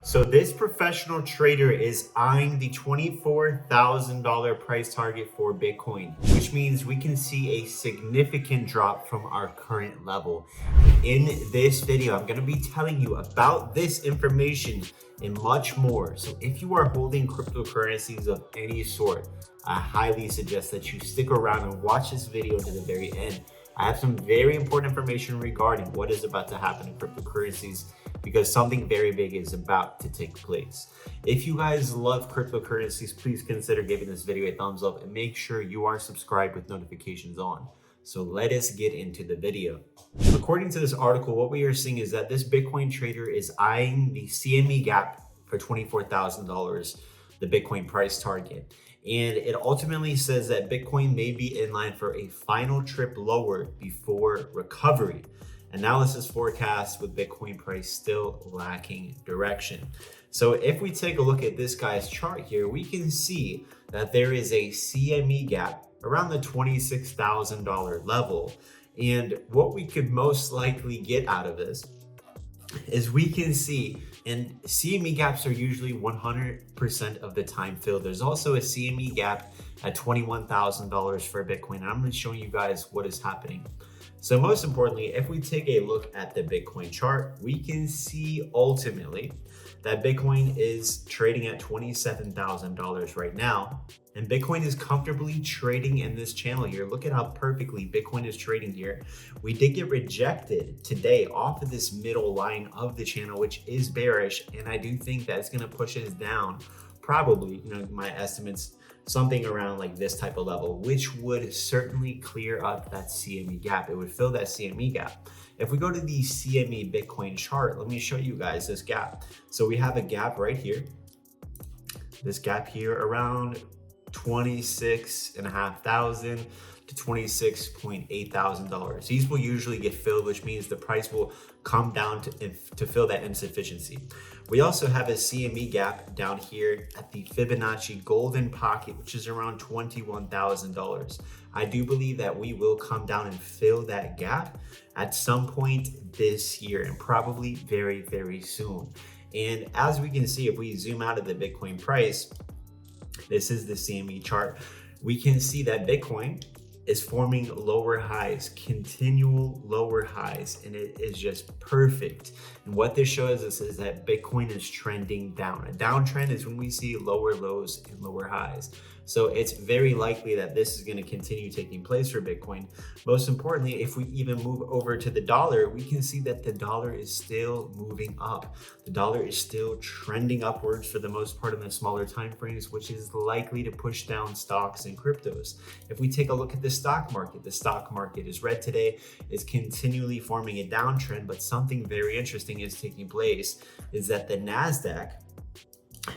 So this professional trader is eyeing the $24,000 price target for Bitcoin, which means we can see a significant drop from our current level. In this video, I'm going to be telling you about this information and much more. So if you are holding cryptocurrencies of any sort, I highly suggest that you stick around and watch this video to the very end. I have some very important information regarding what is about to happen in cryptocurrencies because something very big is about to take place. If you guys love cryptocurrencies, please consider giving this video a thumbs up and make sure you are subscribed with notifications on. So let us get into the video. According to this article, what we are seeing is that this Bitcoin trader is eyeing the CME gap for $24,000, the Bitcoin price target. And it ultimately says that Bitcoin may be in line for a final trip lower before recovery. Analysis forecasts with Bitcoin price still lacking direction. So if we take a look at this guy's chart here, we can see that there is a CME gap around the $26,000 level. And what we could most likely get out of this is we can see, and CME gaps are usually 100% of the time filled. There's also a CME gap at $21,000 for Bitcoin. And I'm going to show you guys what is happening. So most importantly, if we take a look at the Bitcoin chart, we can see ultimately that Bitcoin is trading at $27,000 right now. And Bitcoin is comfortably trading in this channel here. Look at how perfectly Bitcoin is trading here. We did get rejected today off of this middle line of the channel, which is bearish. And I do think that's going to push us down, probably, my estimates, something around like this type of level, which would certainly clear up that CME gap. It would fill that CME gap. If we go to the CME Bitcoin chart, let me show you guys this gap. So we have a gap right here. This gap here around 26,500 to $26,800. These will usually get filled, which means the price will come down to fill that insufficiency. We also have a CME gap down here at the Fibonacci golden pocket, which is around $21,000. I do believe that we will come down and fill that gap at some point this year, and probably very, very soon. And as we can see, if we zoom out of the Bitcoin price, this is the CME chart. We can see that Bitcoin is forming lower highs, continual lower highs, and it is just perfect. And what this shows us is that Bitcoin is trending down. A downtrend is when we see lower lows and lower highs. So it's very likely that this is going to continue taking place for Bitcoin. Most importantly, if we even move over to the dollar, we can see that the dollar is still moving up. The dollar is still trending upwards for the most part in the smaller time frames, which is likely to push down stocks and cryptos. If we take a look at the stock market is red today, is continually forming a downtrend, but something very interesting is taking place is that the NASDAQ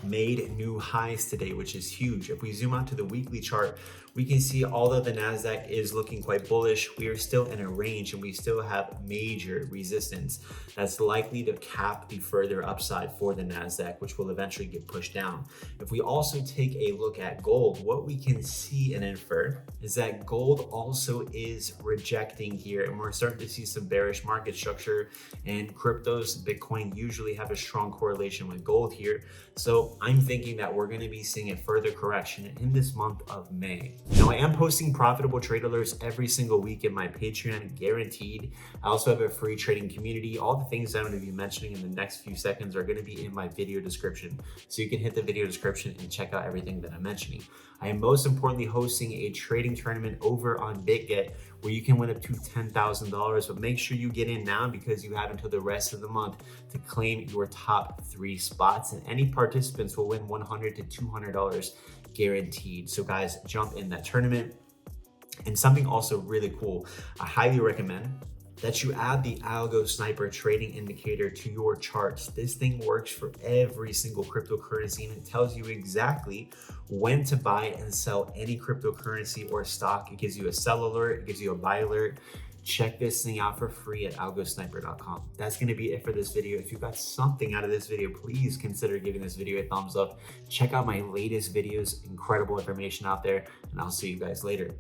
made new highs today, which is huge. If we zoom out to the weekly chart, we can see although the NASDAQ is looking quite bullish, we are still in a range and we still have major resistance that's likely to cap the further upside for the NASDAQ, which will eventually get pushed down. If we also take a look at gold, what we can see and infer is that gold also is rejecting here, and we're starting to see some bearish market structure, and cryptos, Bitcoin usually have a strong correlation with gold here. So I'm thinking that we're going to be seeing a further correction in this month of May. Now, I am posting profitable trade alerts every single week in my Patreon, guaranteed. I also have a free trading community. All the things that I'm going to be mentioning in the next few seconds are going to be in my video description. So you can hit the video description and check out everything that I'm mentioning. I am most importantly hosting a trading tournament over on BitGet where you can win up to $10,000, but make sure you get in now because you have until the rest of the month to claim your top 3 spots, and any participants will win $100 to $200 guaranteed. So guys, jump in that tournament. And something also really cool, I highly recommend that you add the ALGOSNIPER trading indicator to your charts. This thing works for every single cryptocurrency, and it tells you exactly when to buy and sell any cryptocurrency or stock. It gives you a sell alert, it gives you a buy alert. Check this thing out for free at algosniper.com. That's going to be it for this video. If you got something out of this video, please consider giving this video a thumbs up. Check out my latest videos, incredible information out there, and I'll see you guys later.